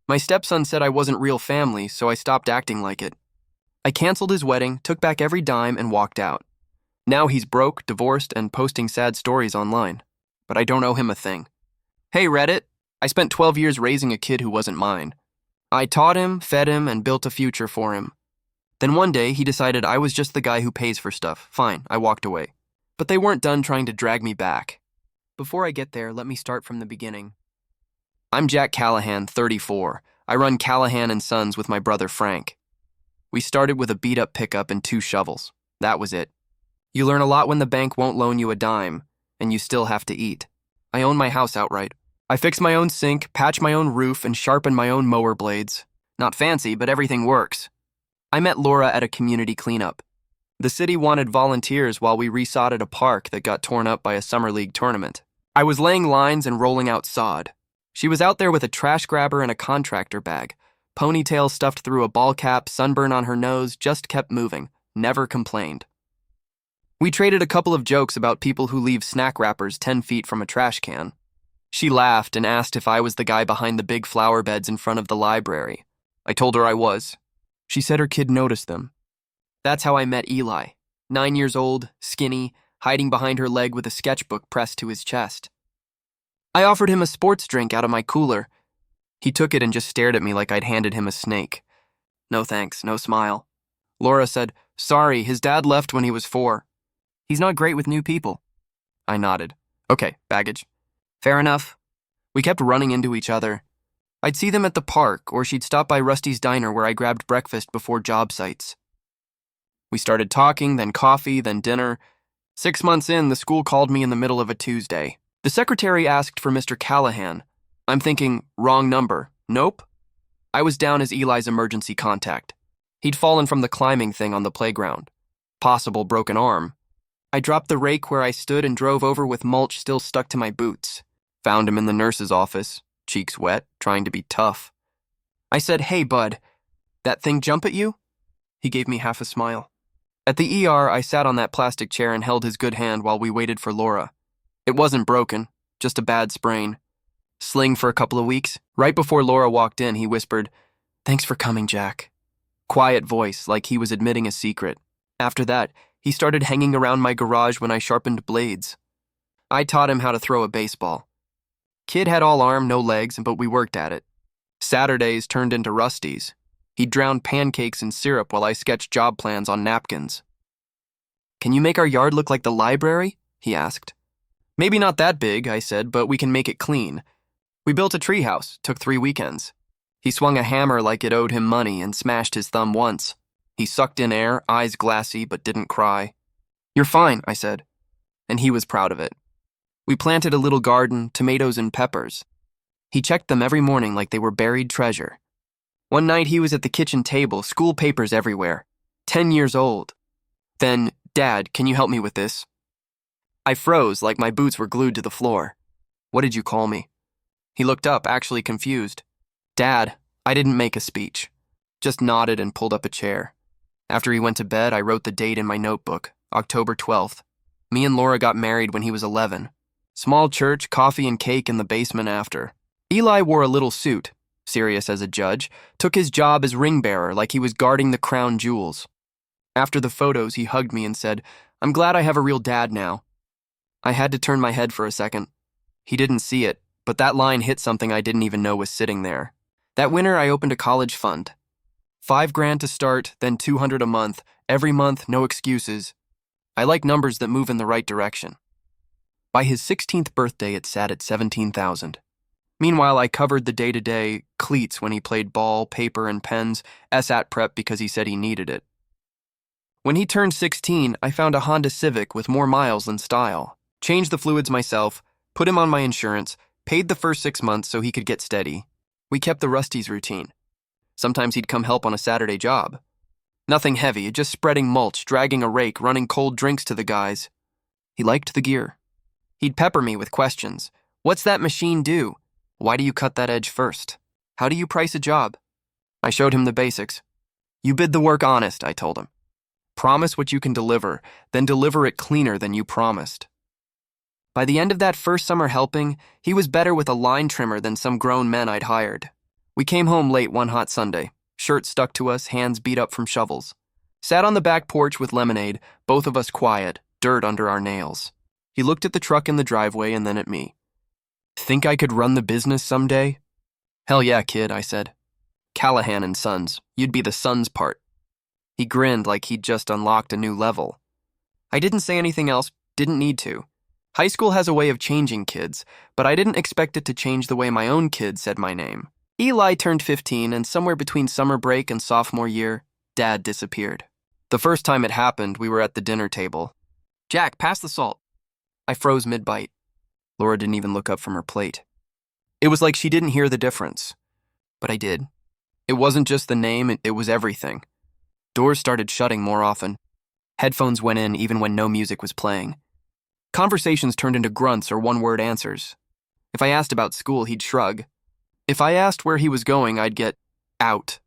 My stepson said I wasn't real family, so I stopped acting like it. I canceled his wedding, took back every dime, and walked out. Now he's broke, divorced, and posting sad stories online. But I don't owe him a thing. Hey, Reddit. I spent 12 years raising a kid who wasn't mine. I taught him, fed him, and built a future for him. Then one day, he decided I was just the guy who pays for stuff. Fine, I walked away. But they weren't done trying to drag me back. Before I get there, let me start from the beginning. I'm Jack Callahan, 34. I run Callahan and Sons with my brother Frank. We started with a beat-up pickup and 2 shovels. That was it. You learn a lot when the bank won't loan you a dime, and you still have to eat. I own my house outright. I fix my own sink, patch my own roof, and sharpen my own mower blades. Not fancy, but everything works. I met Laura at a community cleanup. The city wanted volunteers while we resodded a park that got torn up by a summer league tournament. I was laying lines and rolling out sod. She was out there with a trash grabber and a contractor bag. Ponytail stuffed through a ball cap, sunburn on her nose, just kept moving, never complained. We traded a couple of jokes about people who leave snack wrappers 10 feet from a trash can. She laughed and asked if I was the guy behind the big flower beds in front of the library. I told her I was. She said her kid noticed them. That's how I met Eli, 9 years old, skinny, hiding behind her leg with a sketchbook pressed to his chest. I offered him a sports drink out of my cooler. He took it and just stared at me like I'd handed him a snake. No thanks, no smile. Laura said, "Sorry, his dad left when he was 4. He's not great with new people." I nodded. Okay, baggage. Fair enough. We kept running into each other. I'd see them at the park, or she'd stop by Rusty's Diner where I grabbed breakfast before job sites. We started talking, then coffee, then dinner. 6 months in, the school called me in the middle of a Tuesday. The secretary asked for Mr. Callahan. I'm thinking, wrong number. Nope. I was down as Eli's emergency contact. He'd fallen from the climbing thing on the playground. Possible broken arm. I dropped the rake where I stood and drove over with mulch still stuck to my boots. Found him in the nurse's office, cheeks wet, trying to be tough. I said, "Hey, bud, that thing jump at you?" He gave me half a smile. At the ER, I sat on that plastic chair and held his good hand while we waited for Laura. It wasn't broken, just a bad sprain. Sling for a couple of weeks. Right before Laura walked in, he whispered, "Thanks for coming, Jack." Quiet voice, like he was admitting a secret. After that, he started hanging around my garage when I sharpened blades. I taught him how to throw a baseball. Kid had all arm, no legs, but we worked at it. Saturdays turned into Rusty's. He'd drown pancakes in syrup while I sketched job plans on napkins. "Can you make our yard look like the library?" he asked. "Maybe not that big," I said, "but we can make it clean." We built a treehouse, took 3 weekends. He swung a hammer like it owed him money and smashed his thumb once. He sucked in air, eyes glassy, but didn't cry. "You're fine," I said, and he was proud of it. We planted a little garden, tomatoes and peppers. He checked them every morning like they were buried treasure. One night he was at the kitchen table, school papers everywhere. 10 years old. Then, "Dad, can you help me with this?" I froze like my boots were glued to the floor. "What did you call me?" He looked up, actually confused. "Dad, I didn't make a speech." Just nodded and pulled up a chair. After he went to bed, I wrote the date in my notebook, October 12th. Me and Laura got married when he was 11. Small church, coffee and cake in the basement after. Eli wore a little suit, serious as a judge, took his job as ring bearer like he was guarding the crown jewels. After the photos, he hugged me and said, "I'm glad I have a real dad now." I had to turn my head for a second. He didn't see it, but that line hit something I didn't even know was sitting there. That winter, I opened a college fund. $5,000 to start, then $200 a month, every month, no excuses. I like numbers that move in the right direction. By his 16th birthday, it sat at $17,000. Meanwhile, I covered the day-to-day, cleats when he played ball, paper and pens, SAT prep because he said he needed it. When he turned 16, I found a Honda Civic with more miles than style. Changed the fluids myself, put him on my insurance, paid the first 6 months so he could get steady. We kept the Rusty's routine. Sometimes he'd come help on a Saturday job. Nothing heavy, just spreading mulch, dragging a rake, running cold drinks to the guys. He liked the gear. He'd pepper me with questions. "What's that machine do? Why do you cut that edge first? How do you price a job?" I showed him the basics. "You bid the work honest," I told him. "Promise what you can deliver, then deliver it cleaner than you promised." By the end of that first summer helping, he was better with a line trimmer than some grown men I'd hired. We came home late one hot Sunday, shirt stuck to us, hands beat up from shovels. Sat on the back porch with lemonade, both of us quiet, dirt under our nails. He looked at the truck in the driveway and then at me. Think I could run the business someday? Hell yeah, kid, I said. Callahan and Sons. You'd be the Sons part. He grinned like he'd just unlocked a new level. I didn't say anything else, didn't need to. High school has a way of changing kids, but I didn't expect it to change the way my own kid said my name. Eli turned 15, and somewhere between summer break and sophomore year, Dad disappeared. The first time it happened, we were at the dinner table. Jack, pass the salt. I froze mid-bite. Laura didn't even look up from her plate. It was like she didn't hear the difference. But I did. It wasn't just the name, it was everything. Doors started shutting more often. Headphones went in even when no music was playing. Conversations turned into grunts or one-word answers. If I asked about school, he'd shrug. If I asked where he was going, I'd get out.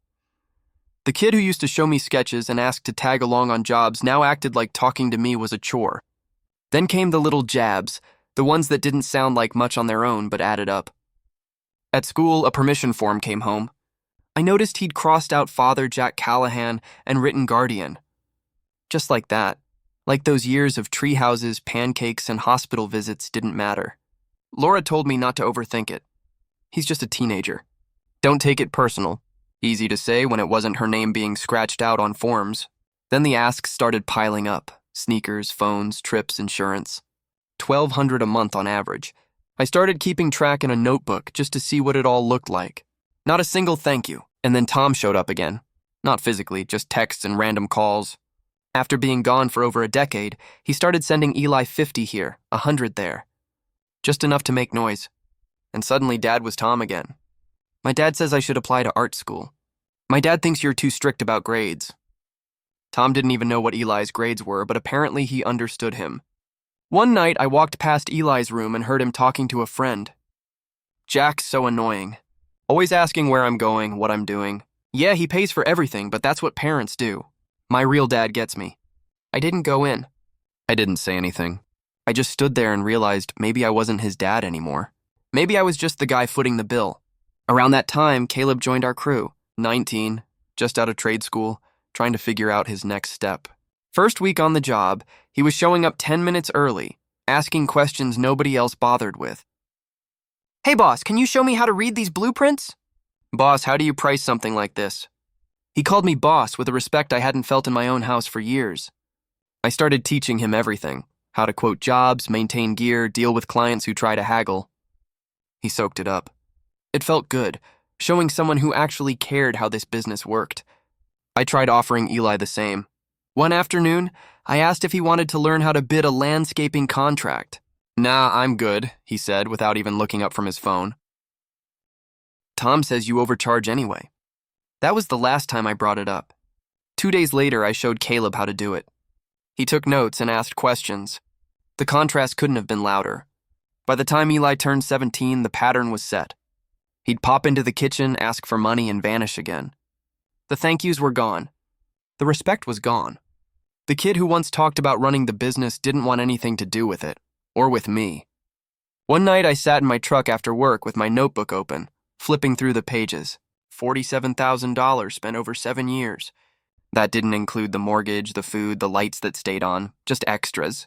The kid who used to show me sketches and ask to tag along on jobs now acted like talking to me was a chore. Then came the little jabs, the ones that didn't sound like much on their own but added up. At school, a permission form came home. I noticed he'd crossed out Father Jack Callahan and written guardian. Just like that. Like those years of tree houses, pancakes, and hospital visits didn't matter. Laura told me not to overthink it. He's just a teenager. Don't take it personal. Easy to say when it wasn't her name being scratched out on forms. Then the asks started piling up. Sneakers, phones, trips, insurance. $1,200 a month on average. I started keeping track in a notebook just to see what it all looked like. Not a single thank you. And then Tom showed up again. Not physically, just texts and random calls. After being gone for over a decade, he started sending Eli 50 here, 100 there. Just enough to make noise. And suddenly Dad was Tom again. My dad says I should apply to art school. My dad thinks you're too strict about grades. Tom didn't even know what Eli's grades were, but apparently he understood him. One night, I walked past Eli's room and heard him talking to a friend. Jack's so annoying. Always asking where I'm going, what I'm doing. Yeah, he pays for everything, but that's what parents do. My real dad gets me. I didn't go in. I didn't say anything. I just stood there and realized maybe I wasn't his dad anymore. Maybe I was just the guy footing the bill. Around that time, Caleb joined our crew, 19, just out of trade school, trying to figure out his next step. First week on the job, he was showing up 10 minutes early, asking questions nobody else bothered with. Hey boss, can you show me how to read these blueprints? Boss, how do you price something like this? He called me boss with a respect I hadn't felt in my own house for years. I started teaching him everything, how to quote jobs, maintain gear, deal with clients who try to haggle. He soaked it up. It felt good, showing someone who actually cared how this business worked. I tried offering Eli the same. One afternoon, I asked if he wanted to learn how to bid a landscaping contract. Nah, I'm good, he said without even looking up from his phone. Tom says you overcharge anyway. That was the last time I brought it up. 2 days later, I showed Caleb how to do it. He took notes and asked questions. The contrast couldn't have been louder. By the time Eli turned 17, the pattern was set. He'd pop into the kitchen, ask for money, and vanish again. The thank yous were gone. The respect was gone. The kid who once talked about running the business didn't want anything to do with it, or with me. One night I sat in my truck after work with my notebook open, flipping through the pages. $47,000 spent over 7 years. That didn't include the mortgage, the food, the lights that stayed on, just extras.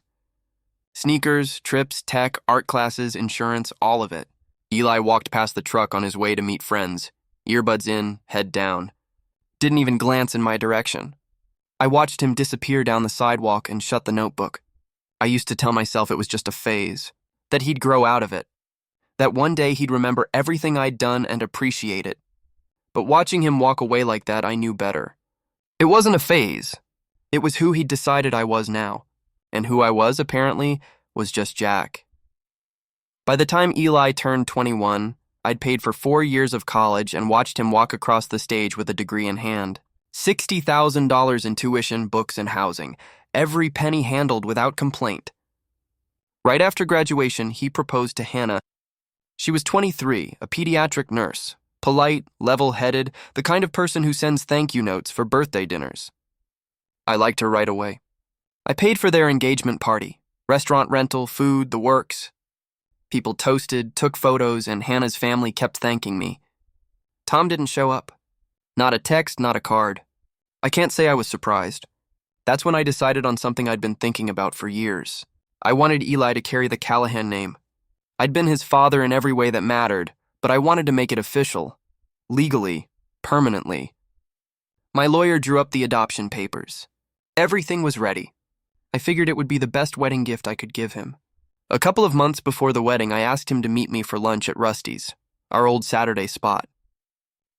Sneakers, trips, tech, art classes, insurance, all of it. Eli walked past the truck on his way to meet friends, earbuds in, head down. Didn't even glance in my direction. I watched him disappear down the sidewalk and shut the notebook. I used to tell myself it was just a phase, that he'd grow out of it, that one day he'd remember everything I'd done and appreciate it. But watching him walk away like that, I knew better. It wasn't a phase. It was who he'd decided I was now. And who I was, apparently, was just Jack. By the time Eli turned 21, I'd paid for 4 years of college and watched him walk across the stage with a degree in hand. $60,000 in tuition, books, and housing. Every penny handled without complaint. Right after graduation, he proposed to Hannah. She was 23, a pediatric nurse. Polite, level-headed, the kind of person who sends thank you notes for birthday dinners. I liked her right away. I paid for their engagement party. Restaurant rental, food, the works. People toasted, took photos, and Hannah's family kept thanking me. Tom didn't show up. Not a text, not a card. I can't say I was surprised. That's when I decided on something I'd been thinking about for years. I wanted Eli to carry the Callahan name. I'd been his father in every way that mattered, but I wanted to make it official. Legally. Permanently. My lawyer drew up the adoption papers. Everything was ready. I figured it would be the best wedding gift I could give him. A couple of months before the wedding, I asked him to meet me for lunch at Rusty's, our old Saturday spot.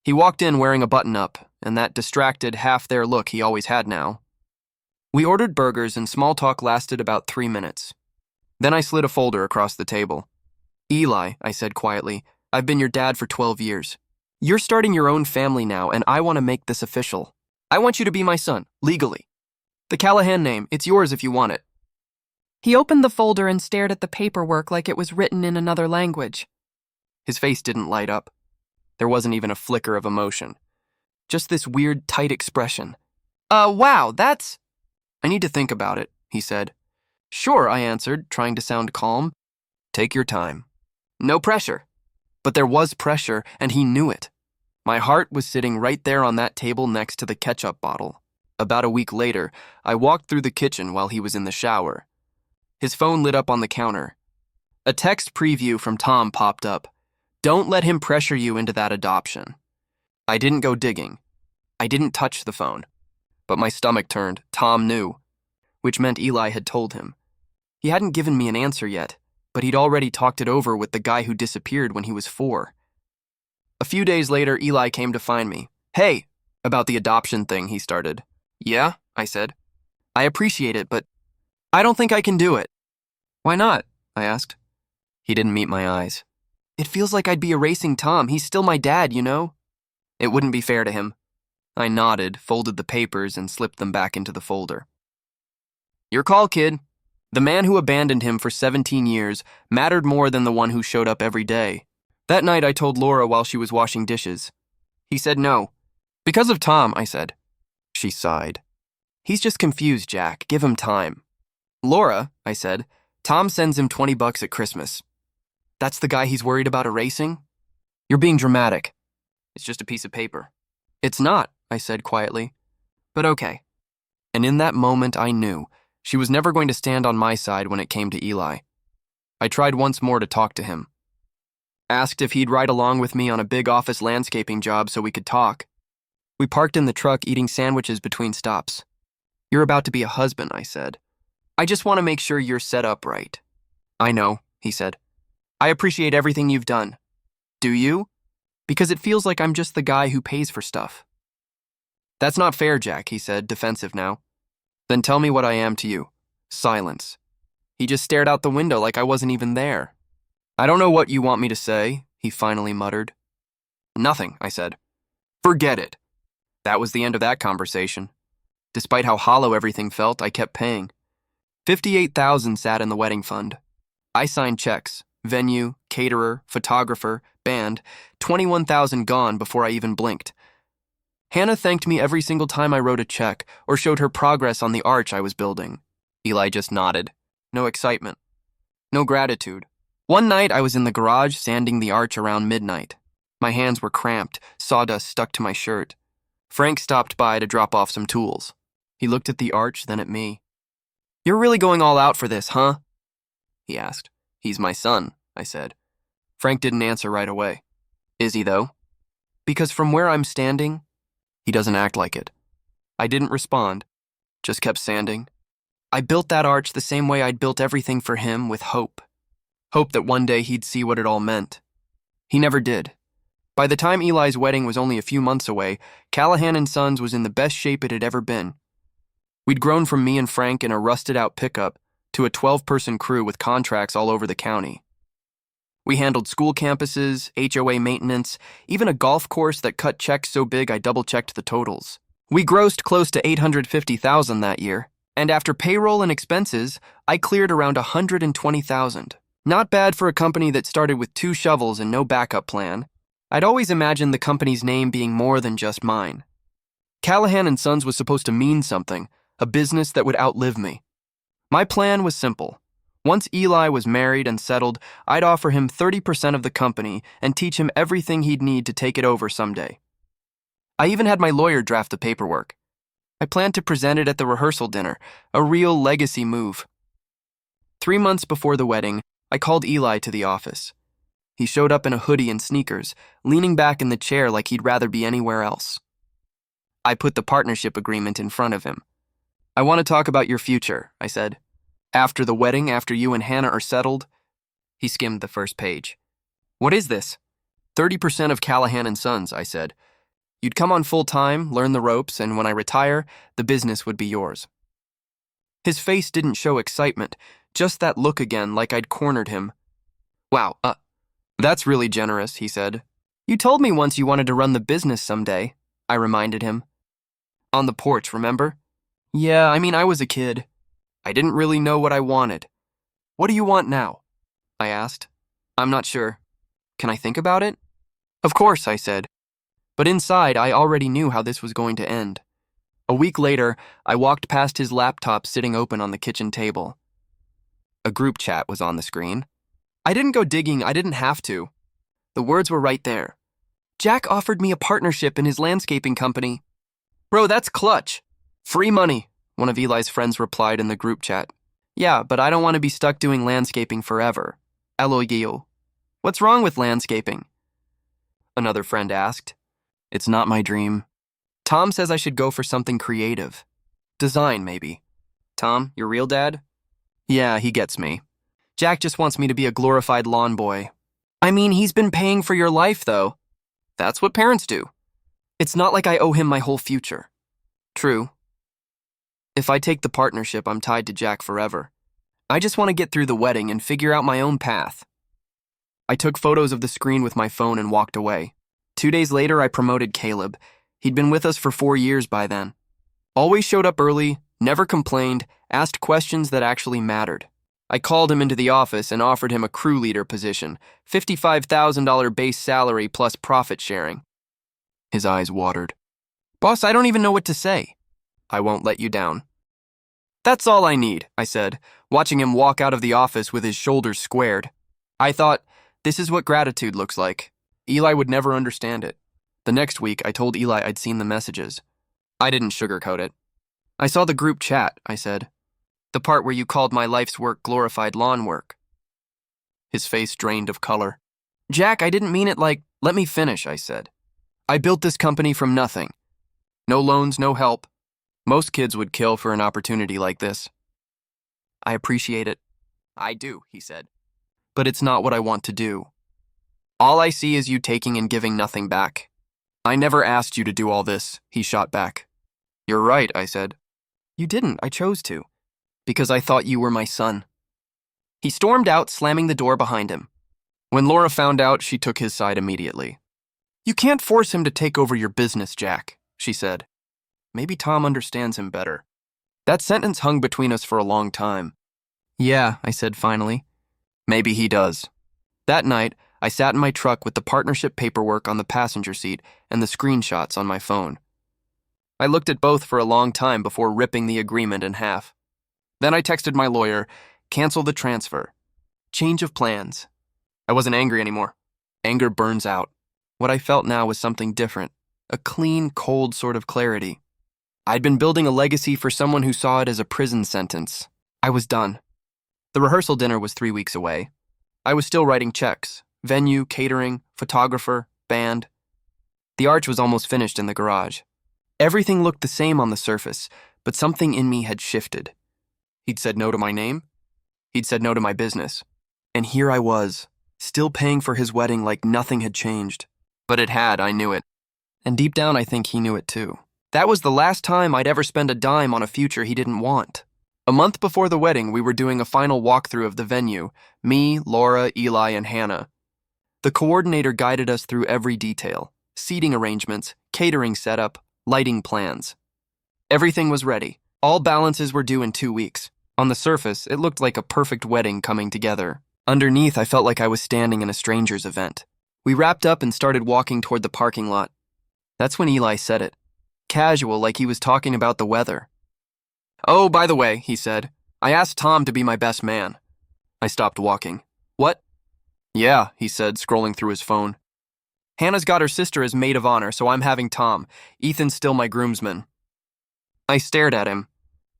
He walked in wearing a button-up, and that distracted, half-there look he always had now. We ordered burgers, and small talk lasted about 3 minutes. Then I slid a folder across the table. "Eli," I said quietly, "I've been your dad for 12 years. You're starting your own family now, and I want to make this official. I want you to be my son, legally. The Callahan name, it's yours if you want it." He opened the folder and stared at the paperwork like it was written in another language. His face didn't light up. There wasn't even a flicker of emotion. Just this weird, tight expression. Wow, that's... "I need to think about it," he said. "Sure," I answered, trying to sound calm. "Take your time. No pressure." But there was pressure, and he knew it. My heart was sitting right there on that table next to the ketchup bottle. About a week later, I walked through the kitchen while he was in the shower. His phone lit up on the counter. A text preview from Tom popped up. "Don't let him pressure you into that adoption." I didn't go digging. I didn't touch the phone. But my stomach turned. Tom knew. Which meant Eli had told him. He hadn't given me an answer yet, but he'd already talked it over with the guy who disappeared when he was 4. A few days later, Eli came to find me. "Hey," about the adoption thing, he started. "Yeah," I said. "I appreciate it, but I don't think I can do it." "Why not?" I asked. He didn't meet my eyes. "It feels like I'd be erasing Tom. He's still my dad, you know? It wouldn't be fair to him." I nodded, folded the papers, and slipped them back into the folder. "Your call, kid. The man who abandoned him for 17 years mattered more than the one who showed up every day." That night I told Laura while she was washing dishes. He said no. "Because of Tom," I said. She sighed. "He's just confused, Jack. Give him time." "Laura," I said, "Tom sends him $20 at Christmas. That's the guy he's worried about erasing?" "You're being dramatic. It's just a piece of paper." "It's not," I said quietly. "But okay." And in that moment I knew she was never going to stand on my side when it came to Eli. I tried once more to talk to him. Asked if he'd ride along with me on a big office landscaping job so we could talk. We parked in the truck eating sandwiches between stops. "You're about to be a husband," I said. "I just want to make sure you're set up right." "I know," he said. "I appreciate everything you've done." "Do you?" "Because it feels like I'm just the guy who pays for stuff." "That's not fair, Jack," he said, defensive now. "Then tell me what I am to you." Silence. He just stared out the window like I wasn't even there. "I don't know what you want me to say," he finally muttered. "Nothing," I said. "Forget it." That was the end of that conversation. Despite how hollow everything felt, I kept paying. $58,000 sat in the wedding fund. I signed checks, venue, caterer, photographer, band, $21,000 gone before I even blinked. Hannah thanked me every single time I wrote a check or showed her progress on the arch I was building. Eli just nodded. No excitement. No gratitude. One night I was in the garage sanding the arch around midnight. My hands were cramped, sawdust stuck to my shirt. Frank stopped by to drop off some tools. He looked at the arch, then at me. "You're really going all out for this, huh?" he asked. "He's my son," I said. Frank didn't answer right away. "Is he, though?" "Because from where I'm standing, he doesn't act like it." I didn't respond, just kept sanding. I built that arch the same way I'd built everything for him, with hope. Hope that one day he'd see what it all meant. He never did. By the time Eli's wedding was only a few months away, Callahan and Sons was in the best shape it had ever been. We'd grown from me and Frank in a rusted-out pickup to a 12-person crew with contracts all over the county. We handled school campuses, HOA maintenance, even a golf course that cut checks so big I double-checked the totals. We grossed close to $850,000 that year, and after payroll and expenses, I cleared around $120,000. Not bad for a company that started with 2 shovels and no backup plan. I'd always imagined the company's name being more than just mine. Callahan and Sons was supposed to mean something, a business that would outlive me. My plan was simple. Once Eli was married and settled, I'd offer him 30% of the company and teach him everything he'd need to take it over someday. I even had my lawyer draft the paperwork. I planned to present it at the rehearsal dinner, a real legacy move. 3 months before the wedding, I called Eli to the office. He showed up in a hoodie and sneakers, leaning back in the chair like he'd rather be anywhere else. I put the partnership agreement in front of him. "I want to talk about your future," I said. "After the wedding, after you and Hannah are settled." He skimmed the first page. "What is this?" 30% of Callahan and Sons, I said. "You'd come on full-time, learn the ropes, and when I retire, the business would be yours." His face didn't show excitement, just that look again like I'd cornered him. "Wow, that's really generous," he said. "You told me once you wanted to run the business someday," I reminded him. "On the porch, remember?" "Yeah, I was a kid. I didn't really know what I wanted." "What do you want now?" I asked. "I'm not sure. Can I think about it?" "Of course," I said. But inside, I already knew how this was going to end. A week later, I walked past his laptop sitting open on the kitchen table. A group chat was on the screen. I didn't go digging, I didn't have to. The words were right there. "Jack offered me a partnership in his landscaping company." "Bro, that's clutch. Free money," one of Eli's friends replied in the group chat. "Yeah, but I don't want to be stuck doing landscaping forever. LOL. What's wrong with landscaping?" Another friend asked. "It's not my dream. Tom says I should go for something creative. Design, maybe." "Tom, your real dad?" "Yeah, he gets me. Jack just wants me to be a glorified lawn boy." "He's been paying for your life, though." "That's what parents do." "It's not like I owe him my whole future." "True. If I take the partnership, I'm tied to Jack forever. I just want to get through the wedding and figure out my own path." I took photos of the screen with my phone and walked away. 2 days later, I promoted Caleb. He'd been with us for 4 years by then. Always showed up early, never complained, asked questions that actually mattered. I called him into the office and offered him a crew leader position, $55,000 base salary plus profit sharing. His eyes watered. "Boss, I don't even know what to say." "I won't let you down." "That's all I need," I said, watching him walk out of the office with his shoulders squared. I thought, this is what gratitude looks like. Eli would never understand it. The next week, I told Eli I'd seen the messages. I didn't sugarcoat it. "I saw the group chat," I said. "The part where you called my life's work glorified lawn work." His face drained of color. "Jack, I didn't mean it like..." "Let me finish," I said. "I built this company from nothing. No loans, no help. Most kids would kill for an opportunity like this." "I appreciate it." "I do," he said. "But it's not what I want to do. All I see is you taking and giving nothing back." "I never asked you to do all this," he shot back. "You're right," I said. "You didn't, I chose to. Because I thought you were my son." He stormed out, slamming the door behind him. When Laura found out, she took his side immediately. "You can't force him to take over your business, Jack," she said. "Maybe Tom understands him better." That sentence hung between us for a long time. "Yeah," I said finally. "Maybe he does." That night, I sat in my truck with the partnership paperwork on the passenger seat and the screenshots on my phone. I looked at both for a long time before ripping the agreement in half. Then I texted my lawyer, "Cancel the transfer. Change of plans." I wasn't angry anymore. Anger burns out. What I felt now was something different, a clean, cold sort of clarity. I'd been building a legacy for someone who saw it as a prison sentence. I was done. The rehearsal dinner was 3 weeks away. I was still writing checks. Venue, catering, photographer, band. The arch was almost finished in the garage. Everything looked the same on the surface, but something in me had shifted. He'd said no to my name. He'd said no to my business. And here I was, still paying for his wedding like nothing had changed. But it had, I knew it. And deep down, I think he knew it too. That was the last time I'd ever spend a dime on a future he didn't want. A month before the wedding, we were doing a final walkthrough of the venue, me, Laura, Eli, and Hannah. The coordinator guided us through every detail, seating arrangements, catering setup, lighting plans. Everything was ready. All balances were due in 2 weeks. On the surface, it looked like a perfect wedding coming together. Underneath, I felt like I was standing in a stranger's event. We wrapped up and started walking toward the parking lot. That's when Eli said it. Casual, like he was talking about the weather. "Oh, by the way," he said, "I asked Tom to be my best man." I stopped walking. What? Yeah, he said, scrolling through his phone. Hannah's got her sister as maid of honor, so I'm having Tom. Ethan's still my groomsman. I stared at him.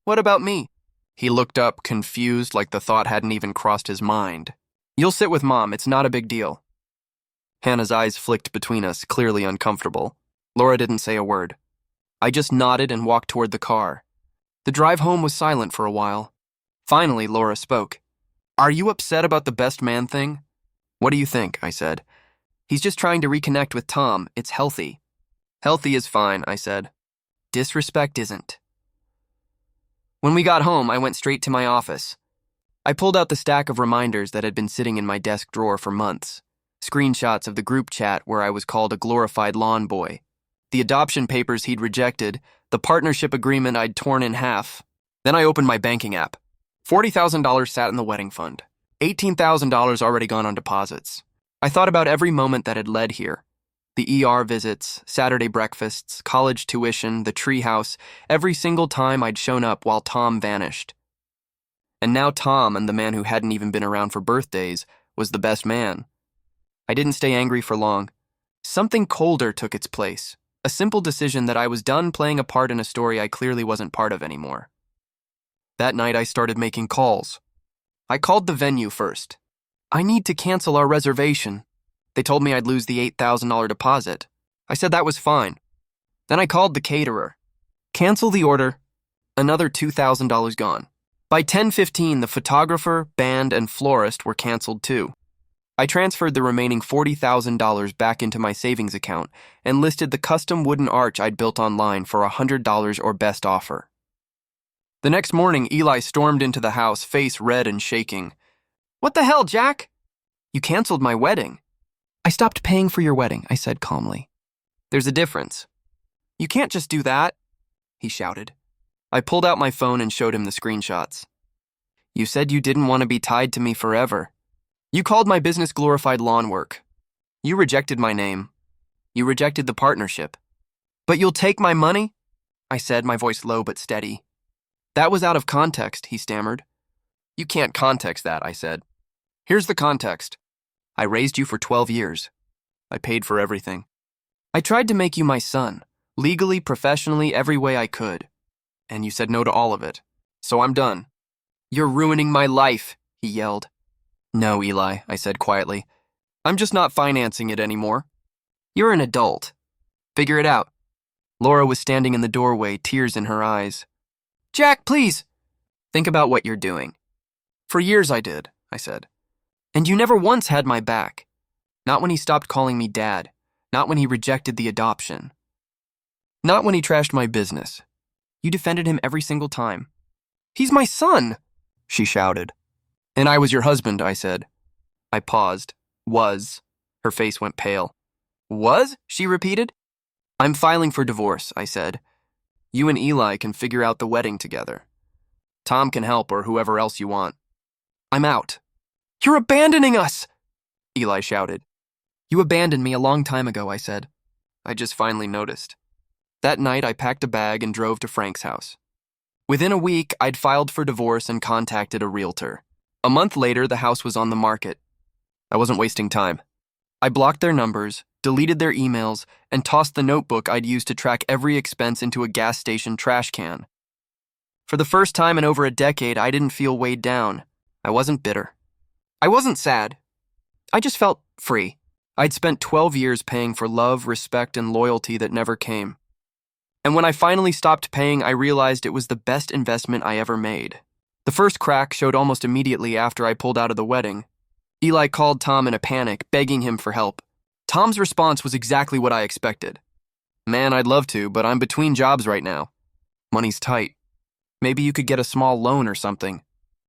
What about me? He looked up, confused, like the thought hadn't even crossed his mind. You'll sit with Mom, it's not a big deal. Hannah's eyes flicked between us, clearly uncomfortable. Laura didn't say a word. I just nodded and walked toward the car. The drive home was silent for a while. Finally, Laura spoke. Are you upset about the best man thing? What do you think? I said. He's just trying to reconnect with Tom. It's healthy. Healthy is fine, I said. Disrespect isn't. When we got home, I went straight to my office. I pulled out the stack of reminders that had been sitting in my desk drawer for months. Screenshots of the group chat where I was called a glorified lawn boy. The adoption papers he'd rejected, the partnership agreement I'd torn in half. Then I opened my banking app. $40,000 sat in the wedding fund. $18,000 already gone on deposits. I thought about every moment that had led here. The ER visits, Saturday breakfasts, college tuition, the treehouse, every single time I'd shown up while Tom vanished. And now Tom, and the man who hadn't even been around for birthdays, was the best man. I didn't stay angry for long. Something colder took its place. A simple decision that I was done playing a part in a story I clearly wasn't part of anymore. That night I started making calls. I called the venue first. I need to cancel our reservation. They told me I'd lose the $8,000 deposit. I said that was fine. Then I called the caterer. Cancel the order. Another $2,000 gone. By 10:15, the photographer, band, and florist were canceled too. I transferred the remaining $40,000 back into my savings account and listed the custom wooden arch I'd built online for $100 or best offer. The next morning, Eli stormed into the house, face red and shaking. What the hell, Jack? You canceled my wedding. I stopped paying for your wedding, I said calmly. There's a difference. You can't just do that, he shouted. I pulled out my phone and showed him the screenshots. You said you didn't want to be tied to me forever. You called my business glorified lawn work. You rejected my name. You rejected the partnership. But you'll take my money? I said, my voice low but steady. That was out of context, he stammered. You can't context that, I said. Here's the context. I raised you for 12 years. I paid for everything. I tried to make you my son, legally, professionally, every way I could. And you said no to all of it. So I'm done. You're ruining my life, he yelled. No, Eli, I said quietly. I'm just not financing it anymore. You're an adult. Figure it out. Laura was standing in the doorway, tears in her eyes. Jack, please. Think about what you're doing. For years I did, I said. And you never once had my back. Not when he stopped calling me Dad. Not when he rejected the adoption. Not when he trashed my business. You defended him every single time. He's my son, she shouted. And I was your husband, I said. I paused. Was. Her face went pale. Was? She repeated. I'm filing for divorce, I said. You and Eli can figure out the wedding together. Tom can help or whoever else you want. I'm out. You're abandoning us, Eli shouted. You abandoned me a long time ago, I said. I just finally noticed. That night, I packed a bag and drove to Frank's house. Within a week, I'd filed for divorce and contacted a realtor. A month later, the house was on the market. I wasn't wasting time. I blocked their numbers, deleted their emails, and tossed the notebook I'd used to track every expense into a gas station trash can. For the first time in over a decade, I didn't feel weighed down. I wasn't bitter. I wasn't sad. I just felt free. I'd spent 12 years paying for love, respect, and loyalty that never came. And when I finally stopped paying, I realized it was the best investment I ever made. The first crack showed almost immediately after I pulled out of the wedding. Eli called Tom in a panic, begging him for help. Tom's response was exactly what I expected. Man, I'd love to, but I'm between jobs right now. Money's tight. Maybe you could get a small loan or something.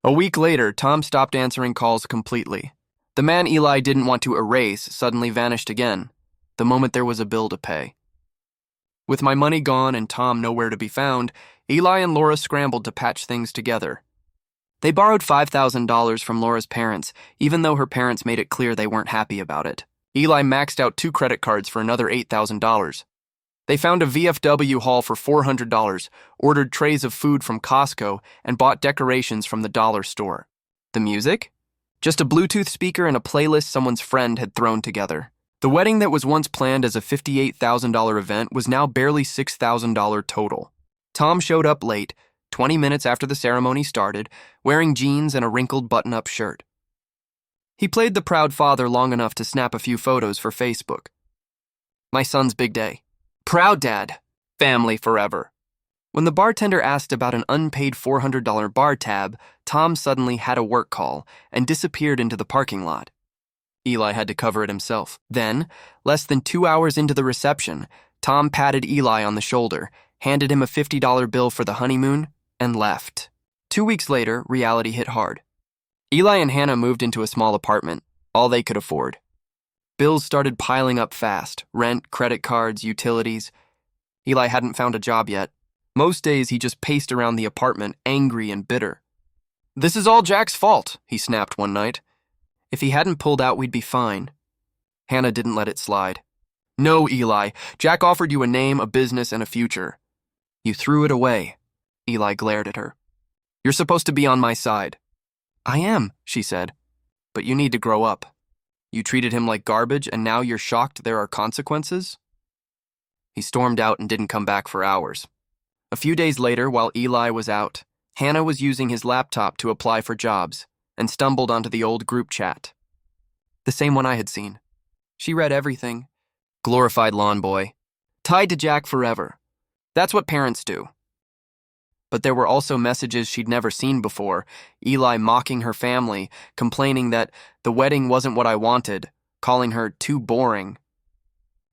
A week later, Tom stopped answering calls completely. The man Eli didn't want to erase suddenly vanished again, the moment there was a bill to pay. With my money gone and Tom nowhere to be found, Eli and Laura scrambled to patch things together. They borrowed $5,000 from Laura's parents, even though her parents made it clear they weren't happy about it. Eli maxed out 2 credit cards for another $8,000. They found a VFW haul for $400, ordered trays of food from Costco, and bought decorations from the dollar store. The music? Just a Bluetooth speaker and a playlist someone's friend had thrown together. The wedding that was once planned as a $58,000 event was now barely $6,000 total. Tom showed up late, 20 minutes after the ceremony started, wearing jeans and a wrinkled button-up shirt. He played the proud father long enough to snap a few photos for Facebook. My son's big day. Proud dad. Family forever. When the bartender asked about an unpaid $400 bar tab, Tom suddenly had a work call and disappeared into the parking lot. Eli had to cover it himself. Then, less than 2 hours into the reception, Tom patted Eli on the shoulder, handed him a $50 bill for the honeymoon, and left. 2 weeks later, reality hit hard. Eli and Hannah moved into a small apartment, all they could afford. Bills started piling up fast: rent, credit cards, utilities. Eli hadn't found a job yet. Most days he just paced around the apartment, angry and bitter. "This is all Jack's fault," he snapped one night. "If he hadn't pulled out, we'd be fine." Hannah didn't let it slide. "No, Eli. Jack offered you a name, a business, and a future. You threw it away." Eli glared at her. "You're supposed to be on my side." "I am," she said. "But you need to grow up. You treated him like garbage, and now you're shocked there are consequences?" He stormed out and didn't come back for hours. A few days later, while Eli was out, Hannah was using his laptop to apply for jobs and stumbled onto the old group chat. The same one I had seen. She read everything. Glorified lawn boy. Tied to Jack forever. That's what parents do. But there were also messages she'd never seen before. Eli mocking her family, complaining that the wedding wasn't what I wanted, calling her too boring.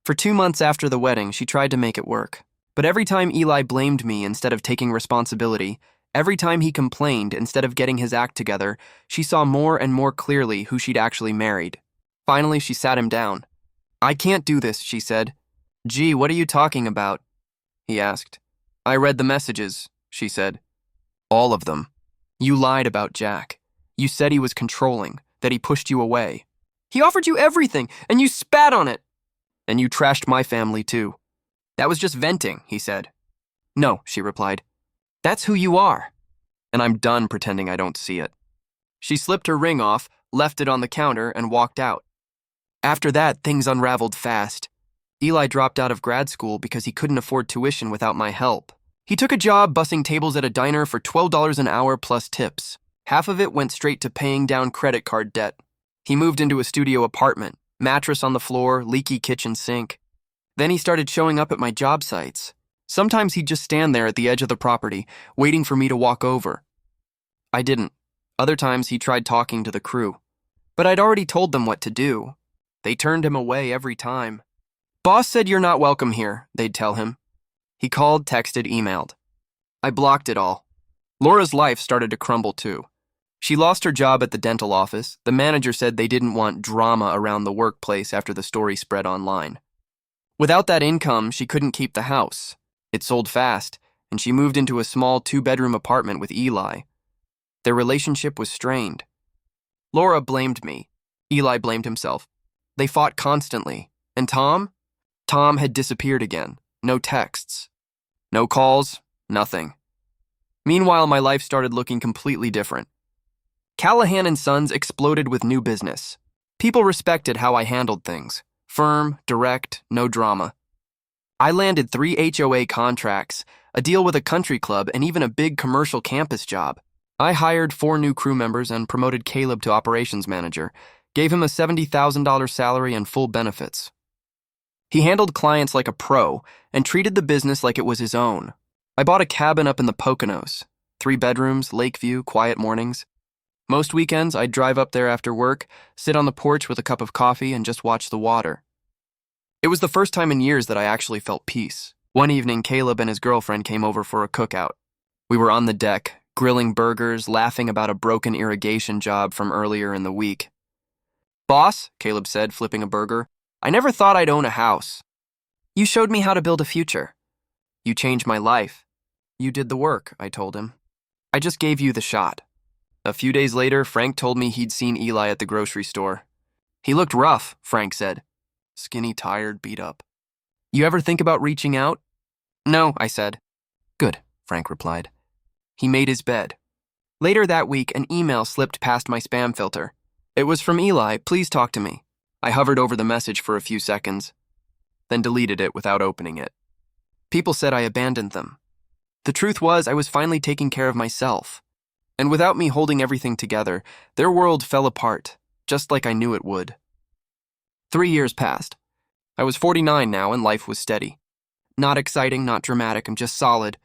For 2 months after the wedding, she tried to make it work. But every time Eli blamed me instead of taking responsibility, every time he complained instead of getting his act together, she saw more and more clearly who she'd actually married. Finally, she sat him down. "I can't do this," she said. "Gee, what are you talking about?" he asked. "I read the messages," she said. "All of them. You lied about Jack. You said he was controlling, that he pushed you away. He offered you everything, and you spat on it. And you trashed my family, too." "That was just venting," he said. "No," she replied. "That's who you are. And I'm done pretending I don't see it." She slipped her ring off, left it on the counter, and walked out. After that, things unraveled fast. Eli dropped out of grad school because he couldn't afford tuition without my help. He took a job bussing tables at a diner for $12 an hour plus tips. Half of it went straight to paying down credit card debt. He moved into a studio apartment, mattress on the floor, leaky kitchen sink. Then he started showing up at my job sites. Sometimes he'd just stand there at the edge of the property, waiting for me to walk over. I didn't. Other times he tried talking to the crew. But I'd already told them what to do. They turned him away every time. "Boss said you're not welcome here," they'd tell him. He called, texted, emailed. I blocked it all. Laura's life started to crumble too. She lost her job at the dental office. The manager said they didn't want drama around the workplace after the story spread online. Without that income, she couldn't keep the house. It sold fast, and she moved into a small 2-bedroom apartment with Eli. Their relationship was strained. Laura blamed me. Eli blamed himself. They fought constantly. And Tom? Tom had disappeared again. No texts. No calls. Nothing. Meanwhile, my life started looking completely different. Callahan and Sons exploded with new business. People respected how I handled things. Firm, direct, no drama. I landed 3 HOA contracts, a deal with a country club, and even a big commercial campus job. I hired 4 new crew members and promoted Caleb to operations manager, gave him a $70,000 salary and full benefits. He handled clients like a pro and treated the business like it was his own. I bought a cabin up in the Poconos, 3 bedrooms, lake view, quiet mornings. Most weekends, I'd drive up there after work, sit on the porch with a cup of coffee, and just watch the water. It was the first time in years that I actually felt peace. One evening, Caleb and his girlfriend came over for a cookout. We were on the deck, grilling burgers, laughing about a broken irrigation job from earlier in the week. "Boss," Caleb said, flipping a burger, "I never thought I'd own a house. You showed me how to build a future. You changed my life." "You did the work," I told him. "I just gave you the shot." A few days later, Frank told me he'd seen Eli at the grocery store. "He looked rough," Frank said. Skinny, tired, beat up. "You ever think about reaching out?" "No," I said. "Good," Frank replied. He made his bed. Later that week, an email slipped past my spam filter. It was from Eli. Please talk to me. I hovered over the message for a few seconds, then deleted it without opening it. People said I abandoned them. The truth was, I was finally taking care of myself. And without me holding everything together, their world fell apart, just like I knew it would. 3 years passed. I was 49 now, and life was steady. Not exciting, not dramatic, I'm just solid.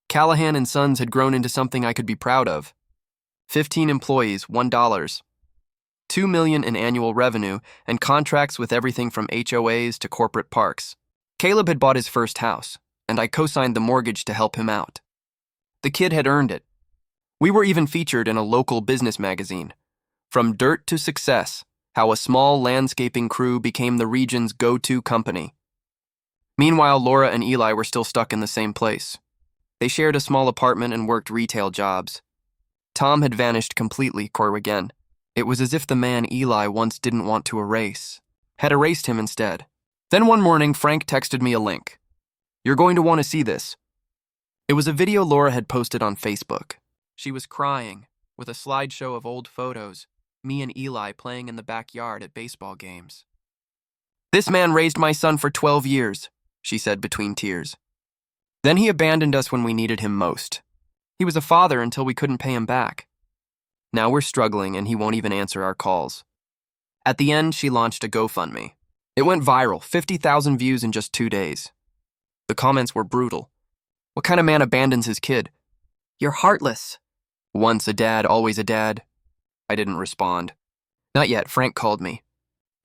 Callahan and Sons had grown into something I could be proud of. 15 employees, $1. $2 million in annual revenue, and contracts with everything from HOAs to corporate parks. Caleb had bought his first house, and I co-signed the mortgage to help him out. The kid had earned it. We were even featured in a local business magazine. From dirt to success, how a small landscaping crew became the region's go-to company. Meanwhile, Laura and Eli were still stuck in the same place. They shared a small apartment and worked retail jobs. Tom had vanished completely, again. It was as if the man Eli once didn't want to erase had erased him instead. Then one morning, Frank texted me a link. "You're going to want to see this." It was a video Laura had posted on Facebook. She was crying, with a slideshow of old photos, me and Eli playing in the backyard at baseball games. "This man raised my son for 12 years, she said between tears. Then he abandoned us when we needed him most. He was a father until we couldn't pay him back. Now we're struggling and he won't even answer our calls." At the end, she launched a GoFundMe. It went viral, 50,000 views in just 2 days. The comments were brutal. What kind of man abandons his kid? You're heartless. Once a dad, always a dad. I didn't respond. Not yet, Frank called me.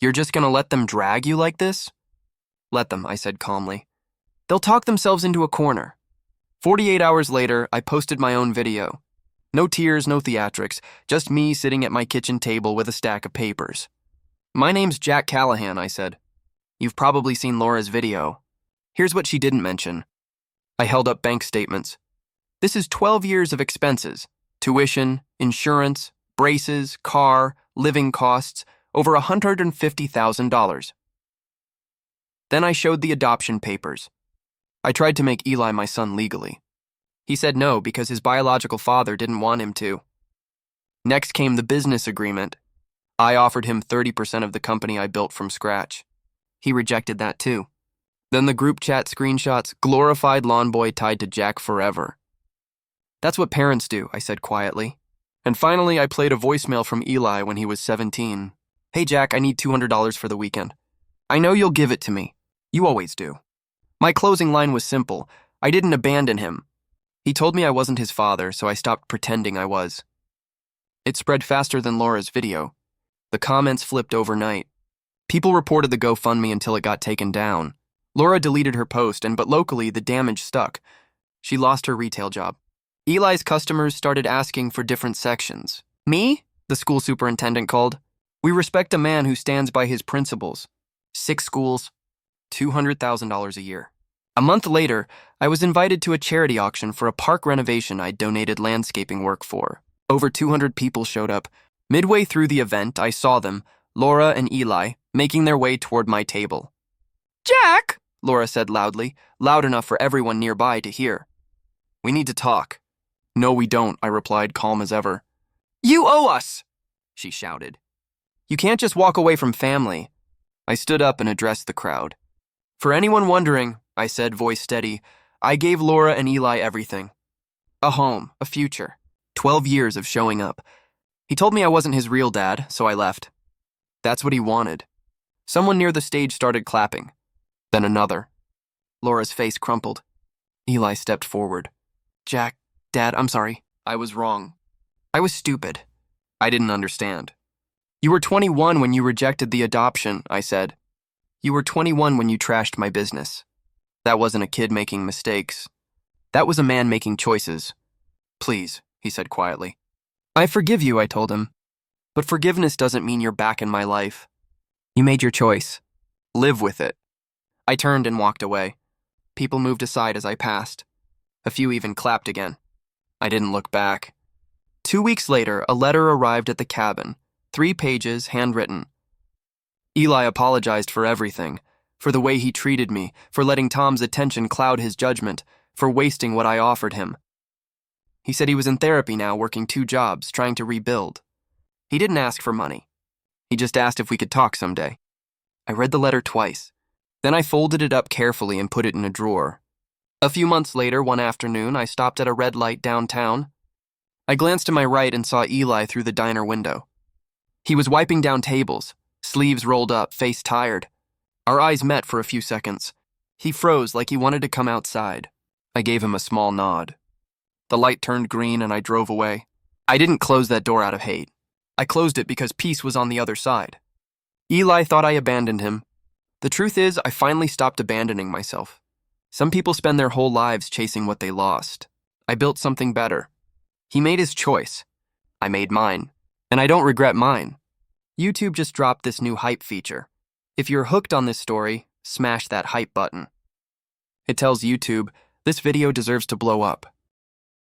You're just gonna let them drag you like this? Let them, I said calmly. They'll talk themselves into a corner. 48 hours later, I posted my own video. No tears, no theatrics, just me sitting at my kitchen table with a stack of papers. My name's Jack Callahan, I said. You've probably seen Laura's video. Here's what she didn't mention. I held up bank statements. This is 12 years of expenses. Tuition, insurance, braces, car, living costs, over $150,000. Then I showed the adoption papers. I tried to make Eli my son legally. He said no because his biological father didn't want him to. Next came the business agreement. I offered him 30% of the company I built from scratch. He rejected that too. Then the group chat screenshots, glorified lawn boy tied to Jack forever. That's what parents do, I said quietly. And finally, I played a voicemail from Eli when he was 17. Hey Jack, I need $200 for the weekend. I know you'll give it to me. You always do. My closing line was simple. I didn't abandon him. He told me I wasn't his father, so I stopped pretending I was. It spread faster than Laura's video. The comments flipped overnight. People reported the GoFundMe until it got taken down. Laura deleted her post, but locally, the damage stuck. She lost her retail job. Eli's customers started asking for different sections. Me? The school superintendent called. We respect a man who stands by his principles. 6 schools, $200,000 a year. A month later, I was invited to a charity auction for a park renovation I'd donated landscaping work for. Over 200 people showed up. Midway through the event, I saw them, Laura and Eli, making their way toward my table. Jack, Laura said loudly, loud enough for everyone nearby to hear. We need to talk. No, we don't, I replied, calm as ever. You owe us, she shouted. You can't just walk away from family. I stood up and addressed the crowd. For anyone wondering, I said, voice steady, I gave Laura and Eli everything. A home, a future, 12 years of showing up. He told me I wasn't his real dad, so I left. That's what he wanted. Someone near the stage started clapping. Then another. Laura's face crumpled. Eli stepped forward. Jack, Dad, I'm sorry. I was wrong. I was stupid. I didn't understand. You were 21 when you rejected the adoption, I said. You were 21 when you trashed my business. That wasn't a kid making mistakes. That was a man making choices. Please, he said quietly. I forgive you, I told him. But forgiveness doesn't mean you're back in my life. You made your choice. Live with it. I turned and walked away. People moved aside as I passed. A few even clapped again. I didn't look back. 2 weeks later, a letter arrived at the cabin, 3 pages, handwritten. Eli apologized for everything, for the way he treated me, for letting Tom's attention cloud his judgment, for wasting what I offered him. He said he was in therapy now, working 2 jobs, trying to rebuild. He didn't ask for money. He just asked if we could talk someday. I read the letter twice. Then I folded it up carefully and put it in a drawer. A few months later, one afternoon, I stopped at a red light downtown. I glanced to my right and saw Eli through the diner window. He was wiping down tables, sleeves rolled up, face tired. Our eyes met for a few seconds. He froze like he wanted to come outside. I gave him a small nod. The light turned green and I drove away. I didn't close that door out of hate. I closed it because peace was on the other side. Eli thought I abandoned him. The truth is, I finally stopped abandoning myself. Some people spend their whole lives chasing what they lost. I built something better. He made his choice. I made mine. And I don't regret mine. YouTube just dropped this new hype feature. If you're hooked on this story, smash that hype button. It tells YouTube, this video deserves to blow up.